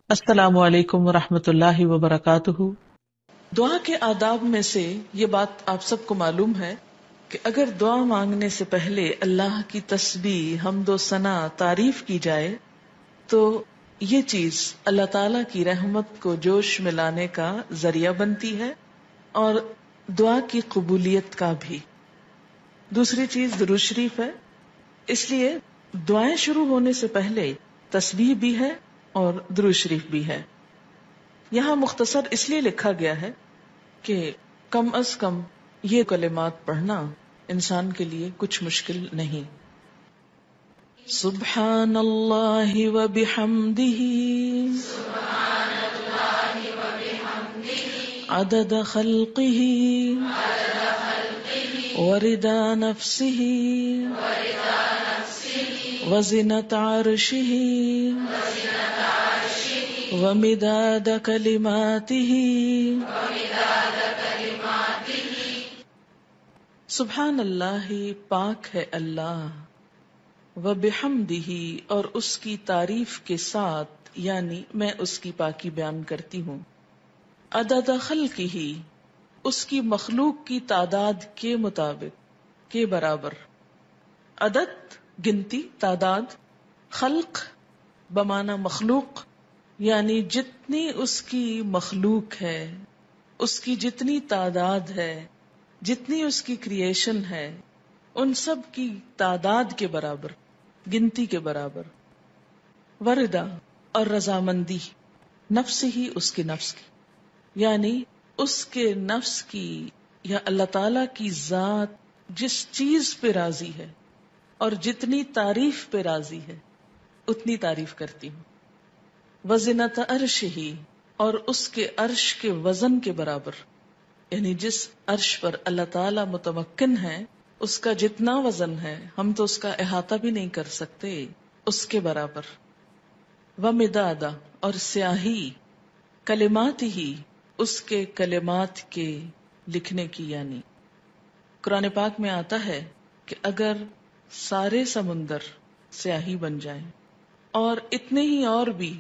السلام علیکم ورحمۃ اللہ وبرکاتہ۔ دعا کے آداب میں سے یہ بات آپ سب کو معلوم ہے کہ اگر دعا مانگنے سے پہلے اللہ کی تسبیح، حمد و ثنا، تعریف کی جائے تو یہ چیز اللہ تعالی کی رحمت کو جوش میں لانے کا ذریعہ بنتی ہے اور دعا کی قبولیت کا بھی۔ دوسری چیز درود شریف ہے، اس لیے دعائیں شروع ہونے سے پہلے تسبیح بھی ہے اور درود شریف بھی ہے۔ یہاں مختصر اس لیے لکھا گیا ہے کہ کم از کم یہ کلمات پڑھنا انسان کے لیے کچھ مشکل نہیں۔ سبحان اللہ و بحمدہ عدد خلقہ ورضا نفسہ وزنة عرشہ ومداد کلماتہ۔ سبحان اللہ، پاک ہے اللہ، وبحمدہ، اور اس کی تعریف کے ساتھ، یعنی میں اس کی پاکی بیان کرتی ہوں، عدد خلقہ، اس کی مخلوق کی تعداد کے مطابق، کے برابر۔ عدد گنتی، تعداد، خلق بمعنی مخلوق، یعنی جتنی اس کی مخلوق ہے، اس کی جتنی تعداد ہے، جتنی اس کی کریشن ہے، ان سب کی تعداد کے برابر، گنتی کے برابر۔ وردا، اور رضامندی، نفس ہی، اس کے نفس کی، یعنی اس کے نفس کی یا اللہ تعالی کی ذات جس چیز پہ راضی ہے اور جتنی تعریف پہ راضی ہے اتنی تعریف کرتی ہوں۔ وزنۃ عرشہ، اور اس کے عرش کے وزن کے برابر، یعنی جس عرش پر اللہ تعالی متمکن ہے اس کا جتنا وزن ہے ہم تو اس کا احاطہ بھی نہیں کر سکتے، اس کے برابر۔ ومداد، اور سیاہی، کلمات ہی، اس کے کلمات کے لکھنے کی، یعنی قرآن پاک میں آتا ہے کہ اگر سارے سمندر سیاہی بن جائیں اور اتنے ہی اور بھی،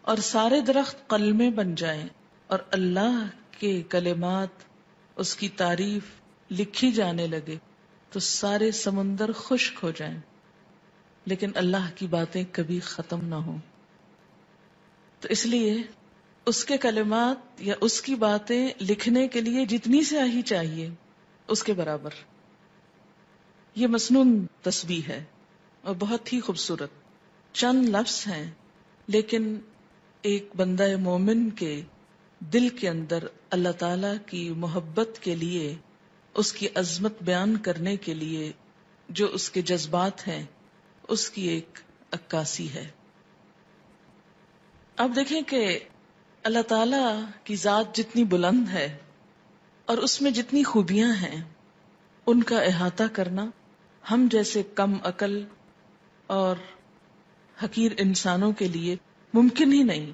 اور سارے درخت قلمیں بن جائیں اور اللہ کے کلمات، اس کی تعریف لکھی جانے لگے تو سارے سمندر خشک ہو جائیں، لیکن اللہ کی باتیں کبھی ختم نہ ہوں۔ تو اس لیے اس کے کلمات یا اس کی باتیں لکھنے کے لیے جتنی سیاہی چاہیے اس کے برابر۔ یہ مسنون تسبیح ہے اور بہت ہی خوبصورت، چند لفظ ہیں لیکن ایک بندہ مومن کے دل کے اندر اللہ تعالی کی محبت کے لیے، اس کی عظمت بیان کرنے کے لیے جو اس کے جذبات ہیں اس کی ایک عکاسی ہے۔ اب دیکھیں کہ اللہ تعالی کی ذات جتنی بلند ہے اور اس میں جتنی خوبیاں ہیں ان کا احاطہ کرنا ہم جیسے کم عقل اور حقیر انسانوں کے لیے ممکن ہی نہیں۔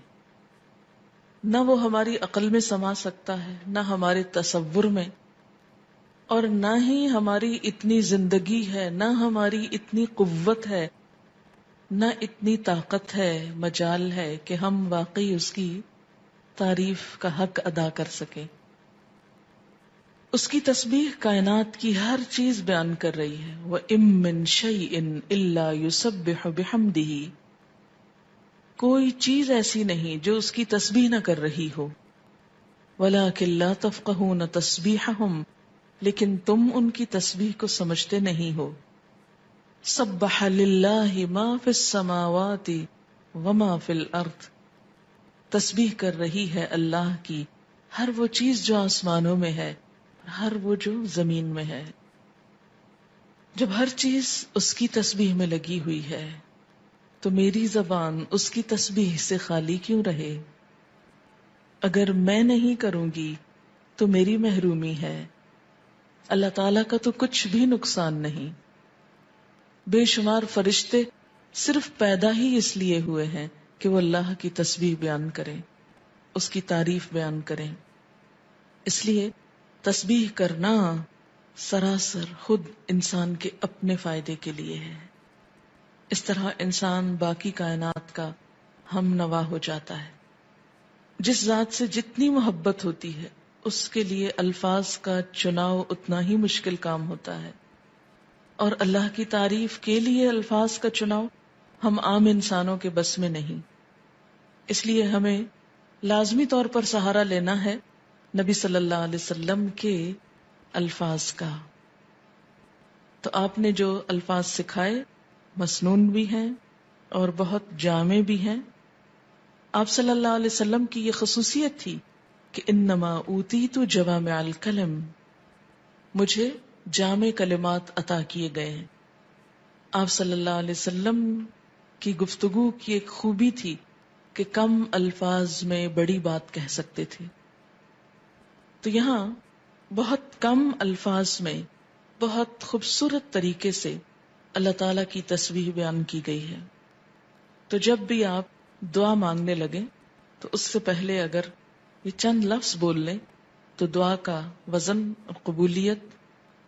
نہ وہ ہماری عقل میں سما سکتا ہے، نہ ہمارے تصور میں، اور نہ ہی ہماری اتنی زندگی ہے، نہ ہماری اتنی قوت ہے، نہ اتنی طاقت ہے، مجال ہے کہ ہم واقعی اس کی تعریف کا حق ادا کر سکیں۔ اس کی تسبیح کائنات کی ہر چیز بیان کر رہی ہے۔ وَإِن مِّن شَيْءٍ إِلَّا يُسَبِّحُ بِحَمْدِهِ، کوئی چیز ایسی نہیں جو اس کی تسبیح نہ کر رہی ہو۔ وَلَٰكِن لَّا تَفْقَهُونَ تَسْبِيحَهُمْ، لیکن تم ان کی تسبیح کو سمجھتے نہیں ہو۔ سَبَّحَ لِلَّهِ مَا فِي السَّمَاوَاتِ وَمَا فِي الْأَرْضِ، تسبیح کر رہی ہے اللہ کی ہر وہ چیز جو آسمانوں میں ہے، ہر وہ جو زمین میں ہے۔ جب ہر چیز اس کی تسبیح میں لگی ہوئی ہے تو میری زبان اس کی تسبیح سے خالی کیوں رہے؟ اگر میں نہیں کروں گی تو میری محرومی ہے۔ اللہ تعالیٰ کا تو کچھ بھی نقصان نہیں۔ بے شمار فرشتے صرف پیدا ہی اس لیے ہوئے ہیں کہ وہ اللہ کی تسبیح بیان کریں، اس کی تعریف بیان کریں۔ اس لیے تسبیح کرنا سراسر خود انسان کے اپنے فائدے کے لیے ہے۔ اس طرح انسان باقی کائنات کا ہم نوا ہو جاتا ہے۔ جس ذات سے جتنی محبت ہوتی ہے اس کے لیے الفاظ کا چناؤ اتنا ہی مشکل کام ہوتا ہے، اور اللہ کی تعریف کے لیے الفاظ کا چناؤ ہم عام انسانوں کے بس میں نہیں. اس لیے ہمیں لازمی طور پر سہارا لینا ہے نبی صلی اللہ علیہ وسلم کے الفاظ کا. تو آپ نے جو الفاظ سکھائے مسنون بھی ہیں اور بہت جامع بھی ہیں. آپ صلی اللہ علیہ وسلم کی یہ خصوصیت تھی کہ انما اوتیت جوامع الکلم، مجھے جامع کلمات عطا کیے گئے ہیں. آپ صلی اللہ علیہ وسلم کی گفتگو کی ایک خوبی تھی کہ کم الفاظ میں بڑی بات کہہ سکتے تھے. تو یہاں بہت کم الفاظ میں بہت خوبصورت طریقے سے اللہ تعالی کی تسبیح بیان کی گئی ہے. تو جب بھی آپ دعا مانگنے لگیں تو اس سے پہلے اگر یہ چند لفظ بول لیں تو دعا کا وزن اور قبولیت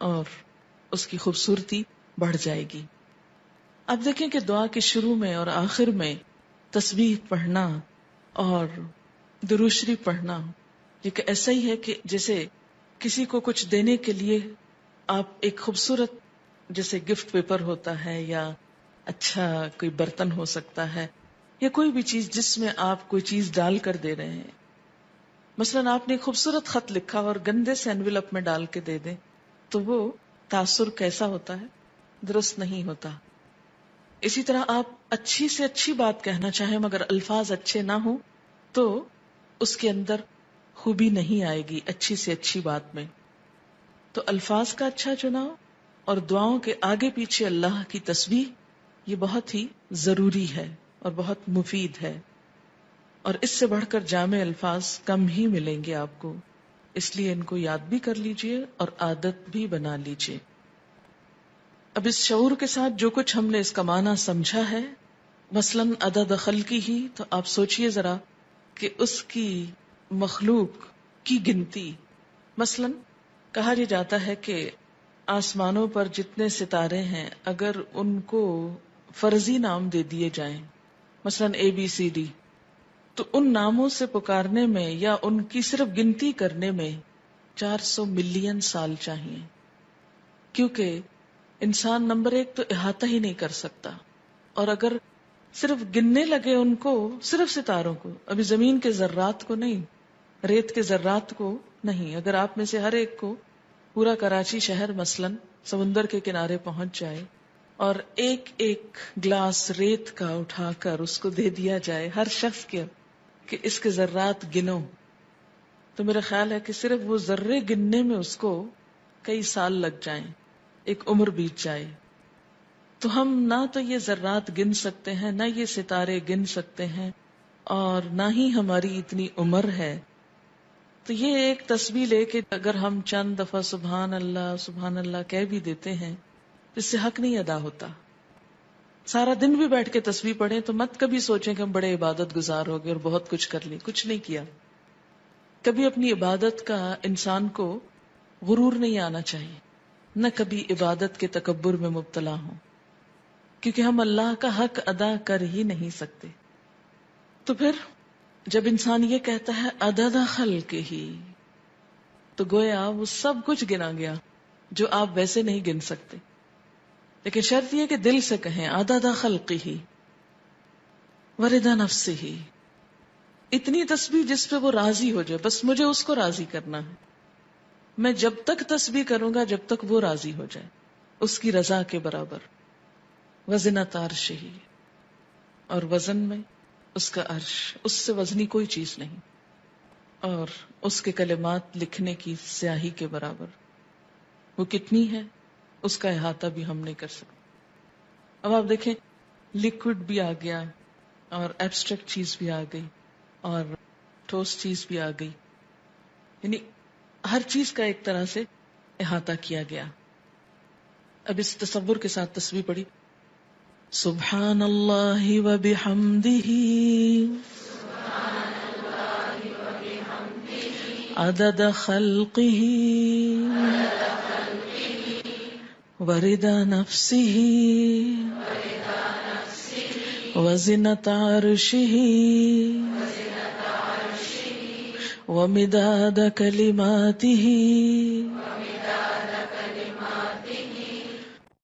اور اس کی خوبصورتی بڑھ جائے گی. اب دیکھیں کہ دعا کے شروع میں اور آخر میں تسبیح پڑھنا اور درود شریف پڑھنا یہ ایسا ہی ہے کہ جیسے کسی کو کچھ دینے کے لیے آپ ایک خوبصورت جیسے گفٹ پیپر ہوتا ہے یا اچھا کوئی برتن ہو سکتا ہے یا کوئی بھی چیز جس میں آپ کوئی چیز ڈال کر دے رہے ہیں. مثلاً آپ نے ایک خوبصورت خط لکھا اور گندے سے انویلپ میں ڈال کے دے دیں تو وہ تاثر کیسا ہوتا ہے؟ درست نہیں ہوتا. اسی طرح آپ اچھی سے اچھی بات کہنا چاہیں مگر الفاظ اچھے نہ ہوں تو اس کے اندر خوبی نہیں آئے گی اچھی سے اچھی بات میں. تو الفاظ کا اچھا چناؤ اور دعاؤں کے آگے پیچھے اللہ کی تسبیح یہ بہت ہی ضروری ہے اور بہت مفید ہے، اور اس سے بڑھ کر جامع الفاظ کم ہی ملیں گے آپ کو. اس لیے ان کو یاد بھی کر لیجئے اور عادت بھی بنا لیجئے. اب اس شعور کے ساتھ جو کچھ ہم نے اس کا معنی سمجھا ہے، مثلاً عدد خلقی ہی، تو آپ سوچئے ذرا کہ اس کی مخلوق کی گنتی. مثلاً کہا یہ جاتا ہے کہ آسمانوں پر جتنے ستارے ہیں اگر ان کو فرضی نام دے دیے جائیں، مثلاً ABCD، تو ان ناموں سے پکارنے میں یا ان کی صرف گنتی کرنے میں 400 ملین سال چاہیے، کیونکہ انسان نمبر ایک تو احاطہ ہی نہیں کر سکتا. اور اگر صرف گننے لگے ان کو، صرف ستاروں کو، ابھی زمین کے ذرات کو نہیں، ریت کے ذرات کو نہیں، اگر آپ میں سے ہر ایک کو پورا کراچی شہر مثلاً سمندر کے کنارے پہنچ جائے اور ایک ایک گلاس ریت کا اٹھا کر اس کو دے دیا جائے ہر شخص کے کہ اس کے ذرات گنو، تو میرا خیال ہے کہ صرف وہ ذرے گننے میں اس کو کئی سال لگ جائیں، ایک عمر بیت جائے. تو ہم نہ تو یہ ذرات گن سکتے ہیں، نہ یہ ستارے گن سکتے ہیں، اور نہ ہی ہماری اتنی عمر ہے. تو یہ ایک تسبیح لے کہ اگر ہم چند دفعہ سبحان اللہ کہہ بھی دیتے ہیں اس سے حق نہیں ادا ہوتا. سارا دن بھی بیٹھ کے تسبیح پڑھیں تو مت کبھی سوچیں کہ ہم بڑے عبادت گزار ہو گئے اور بہت کچھ کر لی، کچھ نہیں کیا. کبھی اپنی عبادت کا انسان کو غرور نہیں آنا چاہیے، نہ کبھی عبادت کے تکبر میں مبتلا ہوں، کیونکہ ہم اللہ کا حق ادا کر ہی نہیں سکتے. تو پھر جب انسان یہ کہتا ہے عدد خلق ہی، تو گویا وہ سب کچھ گنا گیا جو آپ ویسے نہیں گن سکتے. لیکن شرط یہ کہ دل سے کہیں عدد خلق ہی ورضا نفس ہی، اتنی تسبیح جس پہ وہ راضی ہو جائے، بس مجھے اس کو راضی کرنا ہے. میں جب تک تسبیح کروں گا جب تک وہ راضی ہو جائے، اس کی رضا کے برابر. وزنۃ عرش ہی، اور وزن میں اس کا عرش، اس سے وزنی کوئی چیز نہیں، اور اس کے کلمات لکھنے کی سیاہی کے برابر. وہ کتنی ہے اس کا احاطہ بھی ہم نہیں کر سکتے. اب آپ دیکھیں لیکوڈ بھی آ گیا اور ایبسٹریکٹ چیز بھی آ گئی اور ٹھوس چیز بھی آ گئی، یعنی ہر چیز کا ایک طرح سے احاطہ کیا گیا. اب اس تصور کے ساتھ تسبیح پڑھی سبحان اللہ و بحمدہ عدد خلقہ ورضا نفسہ وزنۃ عرشہ ومداد كلماته